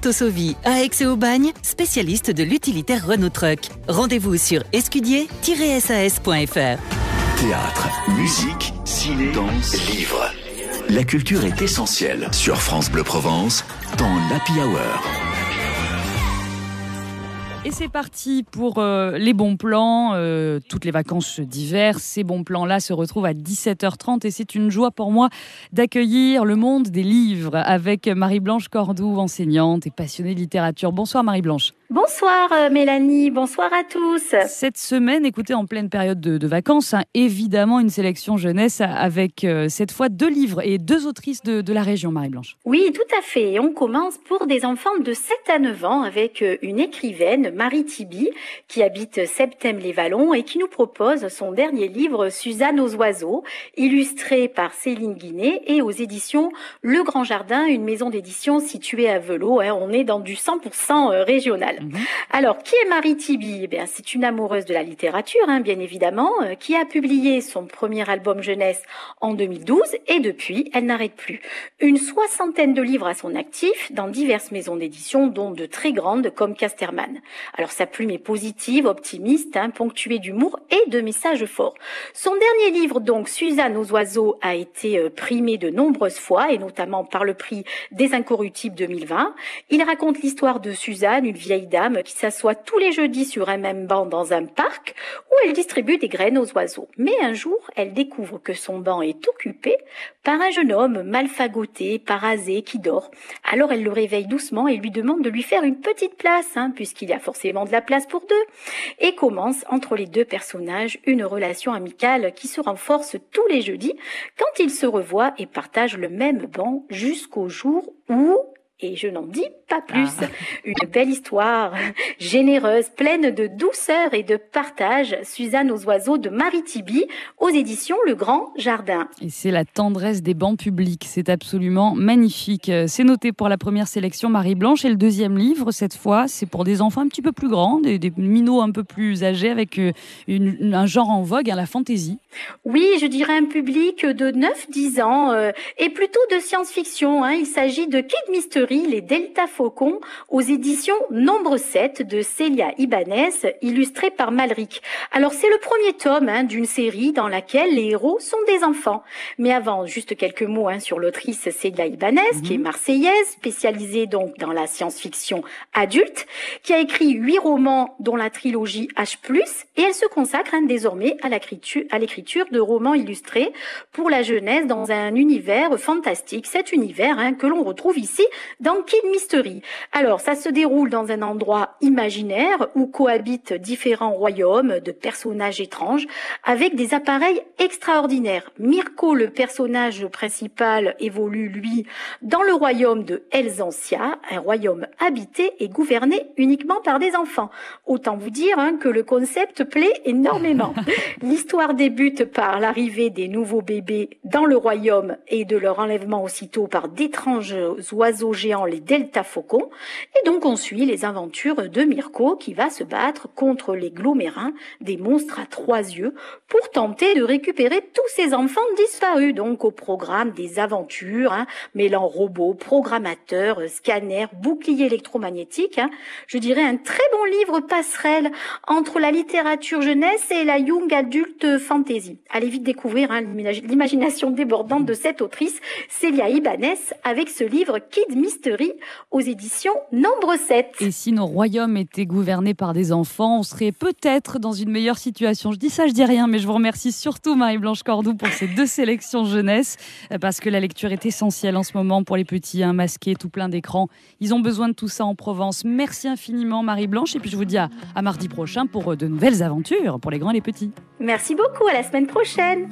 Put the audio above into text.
Autosovie à Aix et Aubagne, spécialiste de l'utilitaire Renault Truck. Rendez-vous sur escudier-sas.fr. Théâtre, musique, ciné, danse, livre. La culture est essentielle sur France Bleu Provence dans l'Happy Hour. Et c'est parti pour les bons plans, toutes les vacances d'hiver. Ces bons plans-là se retrouvent à 17h30 et c'est une joie pour moi d'accueillir le monde des livres avec Marie-Blanche Cordoue, enseignante et passionnée de littérature. Bonsoir Marie-Blanche. Bonsoir Mélanie, bonsoir à tous. Cette semaine, écoutez, en pleine période de vacances, évidemment une sélection jeunesse avec cette fois 2 livres et 2 autrices de la région, Marie-Blanche. Oui, tout à fait. Et on commence pour des enfants de 7 à 9 ans avec une écrivaine, Marie Tiby, qui habite Septem-les-Vallons et qui nous propose son dernier livre, Suzanne aux oiseaux, illustré par Céline Guinet et aux éditions Le Grand Jardin, une maison d'édition située à Velot. On est dans du 100% régional. Alors, qui est Marie Tiby ? C'est une amoureuse de la littérature, bien évidemment, qui a publié son premier album jeunesse en 2012 et depuis, elle n'arrête plus. Une 60aine de livres à son actif dans diverses maisons d'édition, dont de très grandes comme Casterman. Alors, sa plume est positive, optimiste, ponctuée d'humour et de messages forts. Son dernier livre, donc, Suzanne aux oiseaux, a été primé de nombreuses fois et notamment par le prix des Incorruptibles 2020. Il raconte l'histoire de Suzanne, une vieille dame qui s'assoit tous les jeudis sur un même banc dans un parc où elle distribue des graines aux oiseaux. Mais un jour, elle découvre que son banc est occupé par un jeune homme mal fagoté, parasé, qui dort. Alors elle le réveille doucement et lui demande de lui faire une petite place, puisqu'il y a forcément de la place pour 2. Et commence entre les 2 personnages une relation amicale qui se renforce tous les jeudis quand ils se revoient et partagent le même banc jusqu'au jour où... Et je n'en dis pas plus. Une belle histoire, généreuse, pleine de douceur et de partage. Suzanne aux oiseaux de Marie Tiby, aux éditions Le Grand Jardin. Et c'est la tendresse des bancs publics. C'est absolument magnifique. C'est noté pour la première sélection Marie-Blanche. Et le deuxième livre, cette fois, c'est pour des enfants un petit peu plus grands, des minots un peu plus âgés, avec un genre en vogue, la fantaisie. Oui, je dirais un public de 9-10 ans et plutôt de science-fiction. Il s'agit de Kid Mystery, les Delta Faucons, aux éditions Nombre 7 de Célia Ibanez, illustré par Malric. Alors c'est le premier tome d'une série dans laquelle les héros sont des enfants. Mais avant, juste quelques mots sur l'autrice Célia Ibanez, qui est marseillaise, spécialisée donc dans la science-fiction adulte, qui a écrit 8 romans dont la trilogie H+, et elle se consacre désormais à l'écriture de romans illustrés pour la jeunesse dans un univers fantastique, cet univers que l'on retrouve ici dans Kid Mystery. Alors, ça se déroule dans un endroit imaginaire où cohabitent différents royaumes de personnages étranges avec des appareils extraordinaires. Mirko, le personnage principal, évolue, lui, dans le royaume de Elzantia, un royaume habité et gouverné uniquement par des enfants. Autant vous dire que le concept plaît énormément. L'histoire débute par l'arrivée des nouveaux bébés dans le royaume et de leur enlèvement aussitôt par d'étranges oiseaux géants, les Delta Faucons, et donc on suit les aventures de Mirko qui va se battre contre les glomérins, des monstres à 3 yeux, pour tenter de récupérer tous ces enfants disparus. Donc au programme des aventures, mêlant robots, programmateurs, scanners, boucliers électromagnétiques. Je dirais un très bon livre passerelle entre la littérature jeunesse et la young adulte fantasy. Allez vite découvrir l'imagination débordante de cette autrice, Célia Ibanez, avec ce livre Kid Mystery aux éditions Nombre 7. Et si nos royaumes étaient gouvernés par des enfants, on serait peut-être dans une meilleure situation. Je dis ça, je dis rien, mais je vous remercie surtout Marie-Blanche Cordoue pour ces 2 sélections jeunesse, parce que la lecture est essentielle en ce moment pour les petits, masqués, tout plein d'écrans. Ils ont besoin de tout ça en Provence. Merci infiniment Marie-Blanche, et puis je vous dis à mardi prochain pour de nouvelles aventures pour les grands et les petits. Merci beaucoup, à la semaine prochaine.